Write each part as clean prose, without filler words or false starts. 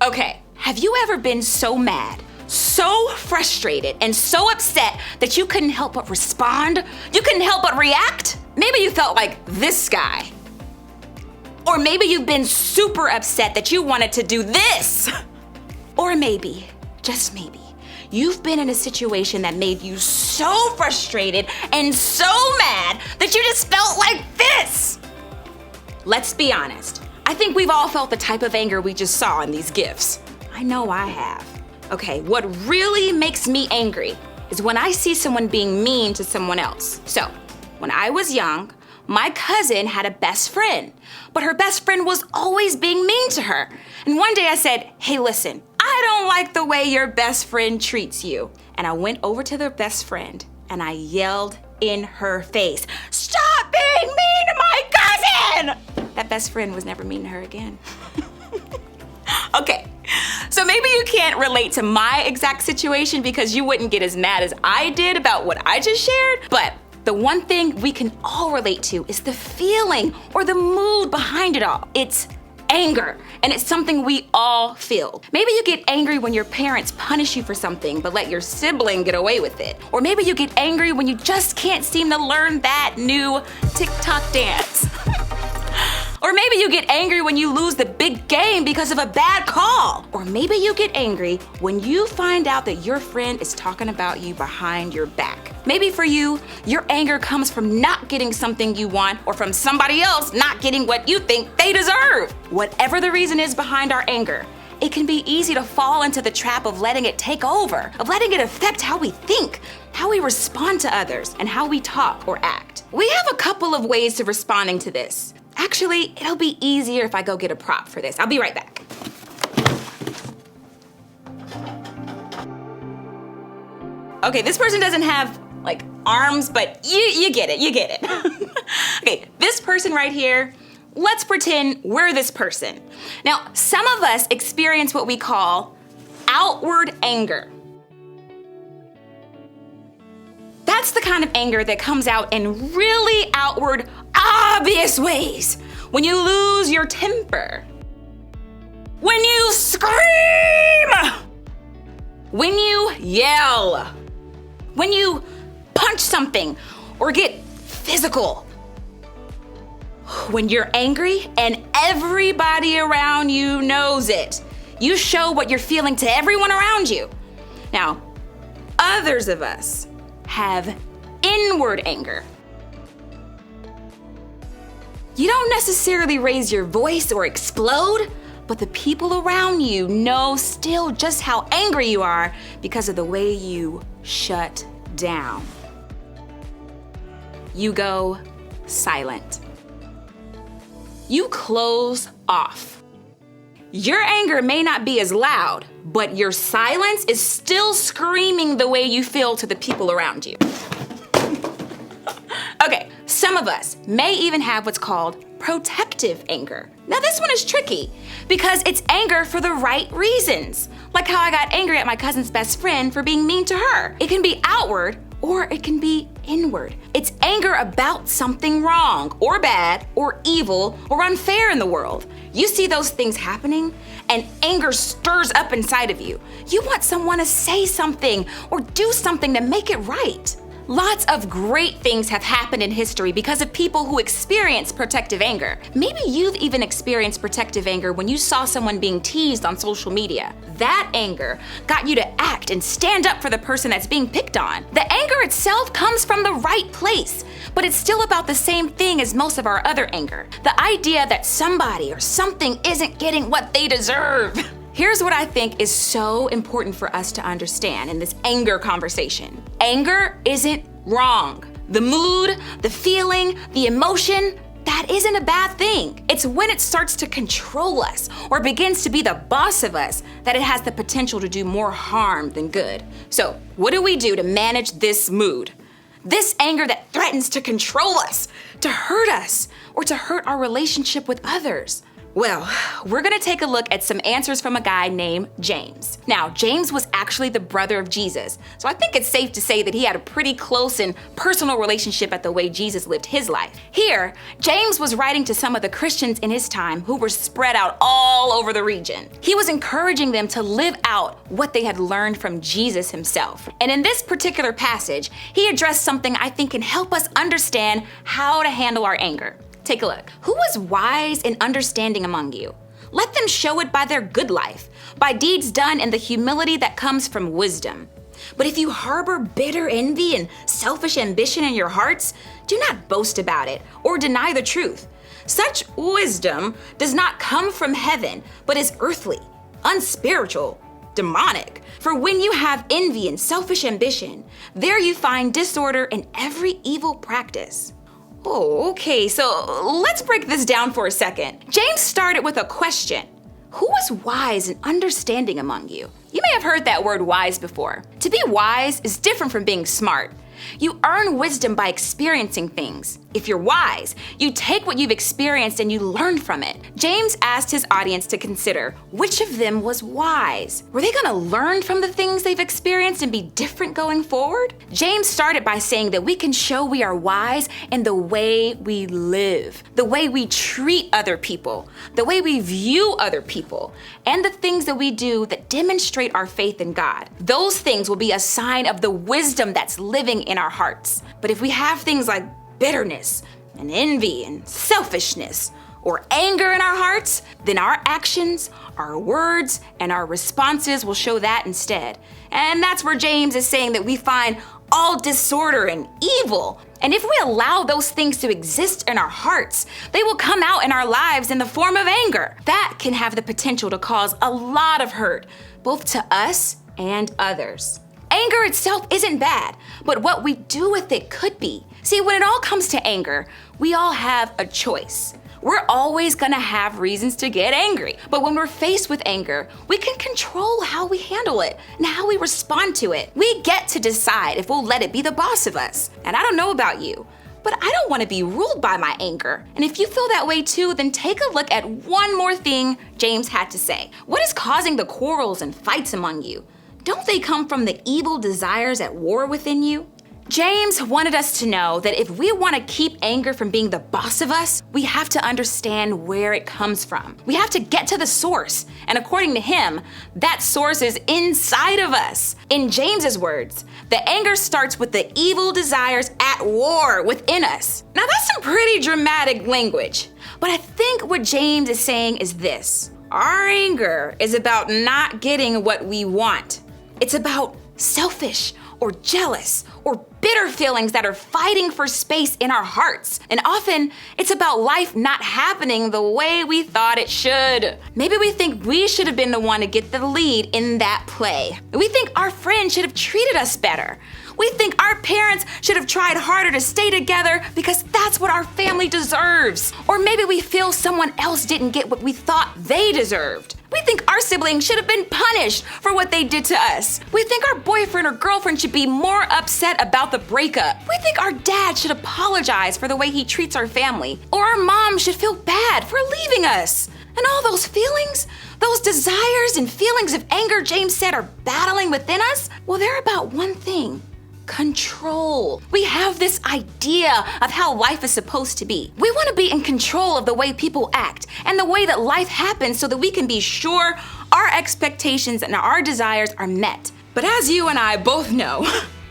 Okay, have you ever been so mad, so frustrated, and so upset that you couldn't help but respond? You couldn't help but react? Maybe you felt like this guy. Or maybe you've been super upset that you wanted to do this. Or maybe, just maybe, you've been in a situation that made you so frustrated and so mad that you just felt like this. Let's be honest. I think we've all felt the type of anger we just saw in these GIFs. I know I have. Okay, what really makes me angry is when I see someone being mean to someone else. So, when I was young, my cousin had a best friend, but her best friend was always being mean to her. And one day I said, hey, listen, I don't like the way your best friend treats you. And I went over to the best friend and I yelled in her face, stop being mean to my cousin! That best friend was never mean to her again. Okay, so maybe you can't relate to my exact situation because you wouldn't get as mad as I did about what I just shared, but the one thing we can all relate to is the feeling or the mood behind it all. It's anger, and it's something we all feel. Maybe you get angry when your parents punish you for something but let your sibling get away with it. Or maybe you get angry when you just can't seem to learn that new TikTok dance. Or maybe you get angry when you lose the big game because of a bad call. Or maybe you get angry when you find out that your friend is talking about you behind your back. Maybe for you, your anger comes from not getting something you want or from somebody else not getting what you think they deserve. Whatever the reason is behind our anger, it can be easy to fall into the trap of letting it take over, of letting it affect how we think, how we respond to others, and how we talk or act. We have a couple of ways of responding to this. Actually, it'll be easier if I go get a prop for this. I'll be right back. Okay, this person doesn't have like arms, but you get it, you get it. Okay, this person right here, let's pretend we're this person. Now, some of us experience what we call outward anger. That's the kind of anger that comes out in really outward, obvious ways. When you lose your temper. When you scream. When you yell. When you punch something or get physical. When you're angry and everybody around you knows it. You show what you're feeling to everyone around you. Now, others of us have inward anger. You don't necessarily raise your voice or explode, but the people around you know still just how angry you are because of the way you shut down. You go silent. You close off. Your anger may not be as loud, but your silence is still screaming the way you feel to the people around you. Okay, some of us may even have what's called protective anger. Now this one is tricky because it's anger for the right reasons. Like how I got angry at my cousin's best friend for being mean to her. It can be outward or it can be inward. It's anger about something wrong or bad or evil or unfair in the world. You see those things happening and anger stirs up inside of you. You want someone to say something or do something to make it right. Lots of great things have happened in history because of people who experience protective anger. Maybe you've even experienced protective anger when you saw someone being teased on social media. That anger got you to act and stand up for the person that's being picked on. The anger itself comes from the right place, but it's still about the same thing as most of our other anger. The idea that somebody or something isn't getting what they deserve. Here's what I think is so important for us to understand in this anger conversation. Anger isn't wrong. The mood, the feeling, the emotion, that isn't a bad thing. It's when it starts to control us or begins to be the boss of us that it has the potential to do more harm than good. So, what do we do to manage this mood? This anger that threatens to control us, to hurt us, or to hurt our relationship with others? Well, we're gonna take a look at some answers from a guy named James. Now, James was actually the brother of Jesus, so I think it's safe to say that he had a pretty close and personal relationship at the way Jesus lived his life. Here, James was writing to some of the Christians in his time who were spread out all over the region. He was encouraging them to live out what they had learned from Jesus himself. And in this particular passage, he addressed something I think can help us understand how to handle our anger. Take a look. Who was wise and understanding among you? Let them show it by their good life, by deeds done in the humility that comes from wisdom. But if you harbor bitter envy and selfish ambition in your hearts, do not boast about it or deny the truth. Such wisdom does not come from heaven, but is earthly, unspiritual, demonic. For when you have envy and selfish ambition, there you find disorder and every evil practice. Oh, okay, so let's break this down for a second. James started with a question. Who is wise and understanding among you? You may have heard that word wise before. To be wise is different from being smart. You earn wisdom by experiencing things. If you're wise, you take what you've experienced and you learn from it. James asked his audience to consider which of them was wise. Were they going to learn from the things they've experienced and be different going forward? James started by saying that we can show we are wise in the way we live, the way we treat other people, the way we view other people, and the things that we do that demonstrate our faith in God. Those things will be a sign of the wisdom that's living in our hearts. But if we have things like bitterness and envy and selfishness or anger in our hearts, then our actions, our words, and our responses will show that instead. And that's where James is saying that we find all disorder and evil. And if we allow those things to exist in our hearts, they will come out in our lives in the form of anger. That can have the potential to cause a lot of hurt, both to us and others. Anger itself isn't bad, but what we do with it could be. See, when it all comes to anger, we all have a choice. We're always gonna have reasons to get angry, but when we're faced with anger, we can control how we handle it and how we respond to it. We get to decide if we'll let it be the boss of us. And I don't know about you, but I don't want to be ruled by my anger. And if you feel that way too, then take a look at one more thing James had to say. What is causing the quarrels and fights among you? Don't they come from the evil desires at war within you? James wanted us to know that if we want to keep anger from being the boss of us, we have to understand where it comes from. We have to get to the source. And according to him, that source is inside of us. In James's words, the anger starts with the evil desires at war within us. Now that's some pretty dramatic language. But I think what James is saying is this. Our anger is about not getting what we want. It's about selfish or jealous or bitter feelings that are fighting for space in our hearts. And often, it's about life not happening the way we thought it should. Maybe we think we should have been the one to get the lead in that play. We think our friend should have treated us better. We think our parents should have tried harder to stay together because that's what our family deserves. Or maybe we feel someone else didn't get what we thought they deserved. We think our siblings should have been punished for what they did to us. We think our boyfriend or girlfriend should be more upset about the breakup. We think our dad should apologize for the way he treats our family. Or our mom should feel bad for leaving us. And all those feelings, those desires and feelings of anger James said are battling within us, well, they're about one thing. Control. We have this idea of how life is supposed to be. We want to be in control of the way people act and the way that life happens so that we can be sure our expectations and our desires are met. But as you and I both know,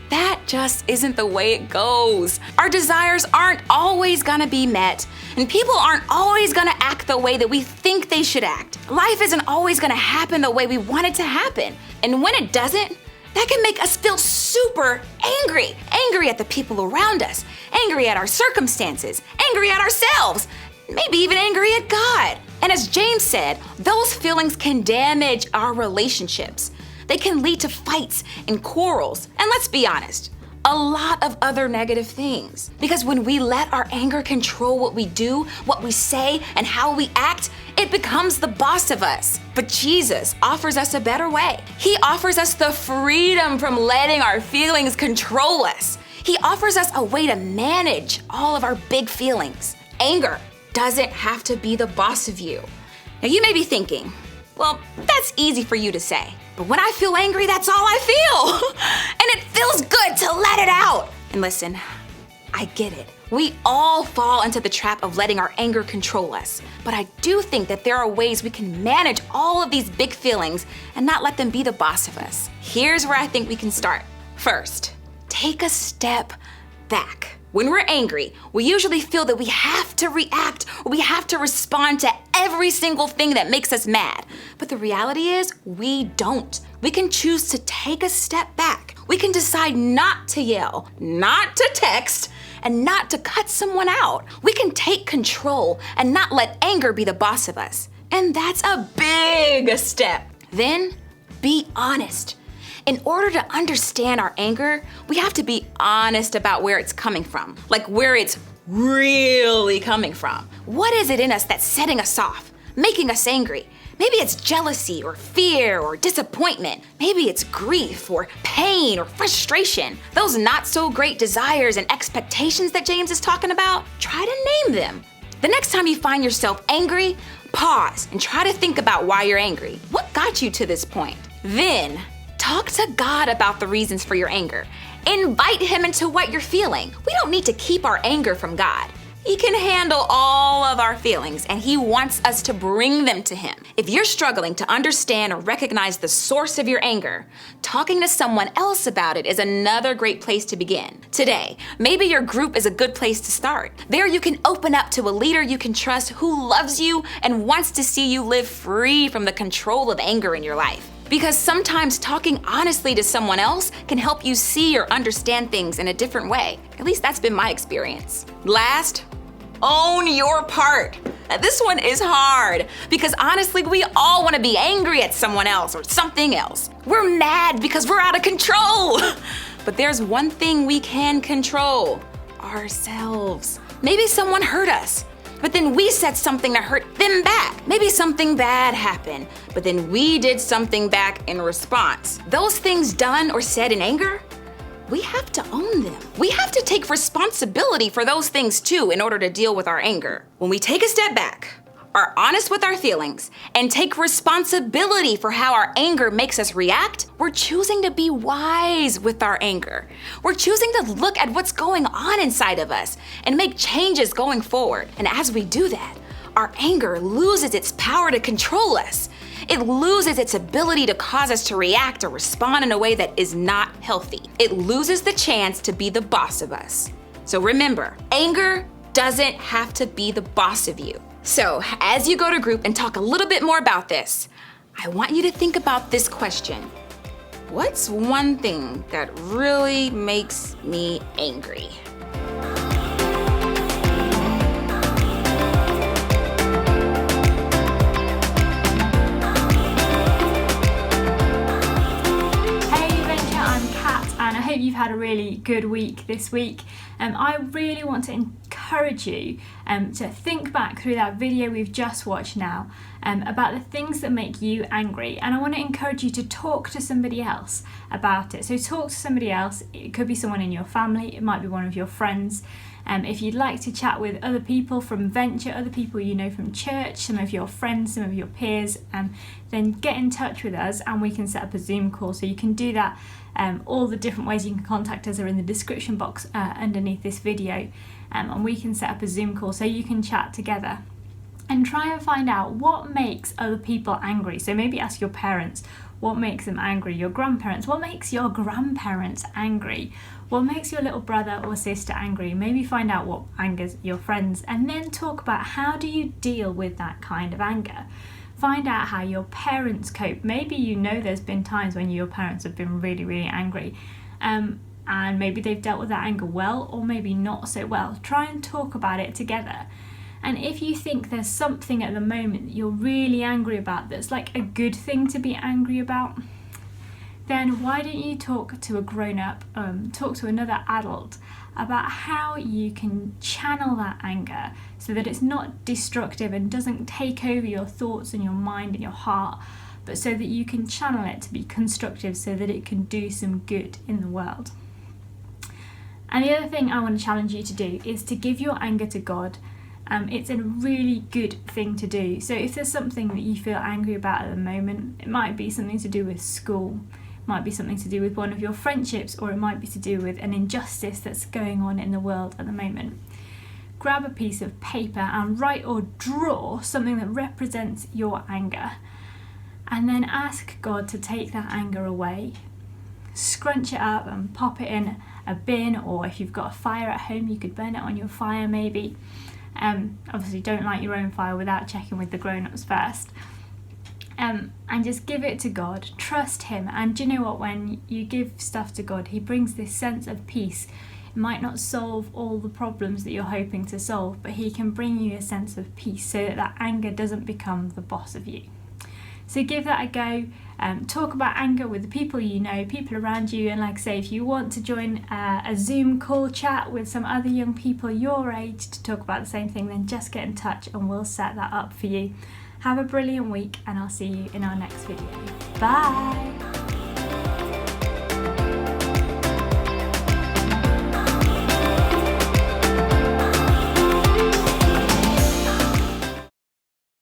that just isn't the way it goes. Our desires aren't always gonna be met, and people aren't always gonna act the way that we think they should act. Life isn't always gonna happen the way we want it to happen. And when it doesn't, that can make us feel super angry. Angry at the people around us, angry at our circumstances, angry at ourselves, maybe even angry at God. And as James said, those feelings can damage our relationships. They can lead to fights and quarrels, and let's be honest, a lot of other negative things. Because when we let our anger control what we do, what we say, and how we act, it becomes the boss of us. But Jesus offers us a better way. He offers us the freedom from letting our feelings control us. He offers us a way to manage all of our big feelings. Anger doesn't have to be the boss of you. Now you may be thinking, well, that's easy for you to say, but when I feel angry, that's all I feel. And it feels good to let it out. And listen, I get it. We all fall into the trap of letting our anger control us. But I do think that there are ways we can manage all of these big feelings and not let them be the boss of us. Here's where I think we can start. First, take a step back. When we're angry, we usually feel that we have to react or we have to respond to every single thing that makes us mad. But the reality is, we don't. We can choose to take a step back. We can decide not to yell, not to text, and not to cut someone out. We can take control and not let anger be the boss of us. And that's a big step. Then, be honest. In order to understand our anger, we have to be honest about where it's coming from, like where it's really coming from. What is it in us that's setting us off, making us angry? Maybe it's jealousy or fear or disappointment. Maybe it's grief or pain or frustration. Those not so great desires and expectations that James is talking about, try to name them. The next time you find yourself angry, pause and try to think about why you're angry. What got you to this point? Then, talk to God about the reasons for your anger. Invite Him into what you're feeling. We don't need to keep our anger from God. He can handle all of our feelings, and He wants us to bring them to Him. If you're struggling to understand or recognize the source of your anger, talking to someone else about it is another great place to begin. Today, maybe your group is a good place to start. There you can open up to a leader you can trust who loves you and wants to see you live free from the control of anger in your life. Because sometimes talking honestly to someone else can help you see or understand things in a different way. At least that's been my experience. Last, own your part. Now, this one is hard because honestly, we all want to be angry at someone else or something else. We're mad because we're out of control. But there's one thing we can control: ourselves. Maybe someone hurt us, but then we said something to hurt them back. Maybe something bad happened, but then we did something back in response. Those things done or said in anger, we have to own them. We have to take responsibility for those things too in order to deal with our anger. When we take a step back, are honest with our feelings, and take responsibility for how our anger makes us react, we're choosing to be wise with our anger. We're choosing to look at what's going on inside of us and make changes going forward. And as we do that, our anger loses its power to control us. It loses its ability to cause us to react or respond in a way that is not healthy. It loses the chance to be the boss of us. So remember, anger doesn't have to be the boss of you. So as you go to group and talk a little bit more about this, I want you to think about this question. What's one thing that really makes me angry? And I hope you've had a really good week this week. I really want to encourage you to think back through that video we've just watched now about the things that make you angry. And I want to encourage you to talk to somebody else about it. So talk to somebody else. It could be someone in your family. It might be one of your friends. If you'd like to chat with other people from Venture, other people you know from church, some of your friends, some of your peers, then get in touch with us and we can set up a Zoom call. So you can do that. All the different ways you can contact us are in the description box underneath this video, and we can set up a Zoom call so you can chat together and try and find out what makes other people angry. So maybe ask your parents what makes them angry, your grandparents, what makes your grandparents angry, what makes your little brother or sister angry. Maybe find out what angers your friends, and then talk about how do you deal with that kind of anger. Find out how your parents cope. Maybe you know there's been times when your parents have been really, really angry, and maybe they've dealt with that anger well or maybe not so well. Try and talk about it together. And if you think there's something at the moment that you're really angry about that's like a good thing to be angry about, then why don't you talk to a grown-up, talk to another adult about how you can channel that anger so that it's not destructive and doesn't take over your thoughts and your mind and your heart, but so that you can channel it to be constructive so that it can do some good in the world. And the other thing I want to challenge you to do is to give your anger to God It's a really good thing to do. So if there's something that you feel angry about at the moment, it might be something to do with school, it might be something to do with one of your friendships, or it might be to do with an injustice that's going on in the world at the moment. Grab a piece of paper and write or draw something that represents your anger, and then ask God to take that anger away. Scrunch it up and pop it in a bin, or if you've got a fire at home, you could burn it on your fire maybe. Obviously don't light your own fire without checking with the grown-ups first. And just give it to God, trust him. And do you know what, when you give stuff to God, he brings this sense of peace. It might not solve all the problems that you're hoping to solve, but he can bring you a sense of peace so that that anger doesn't become the boss of you. So give that a go. Talk about anger with the people you know, people around you, and like I say, if you want to join a Zoom call chat with some other young people your age to talk about the same thing, then just get in touch and we'll set that up for you. Have a brilliant week, and I'll see you in our next video. Bye!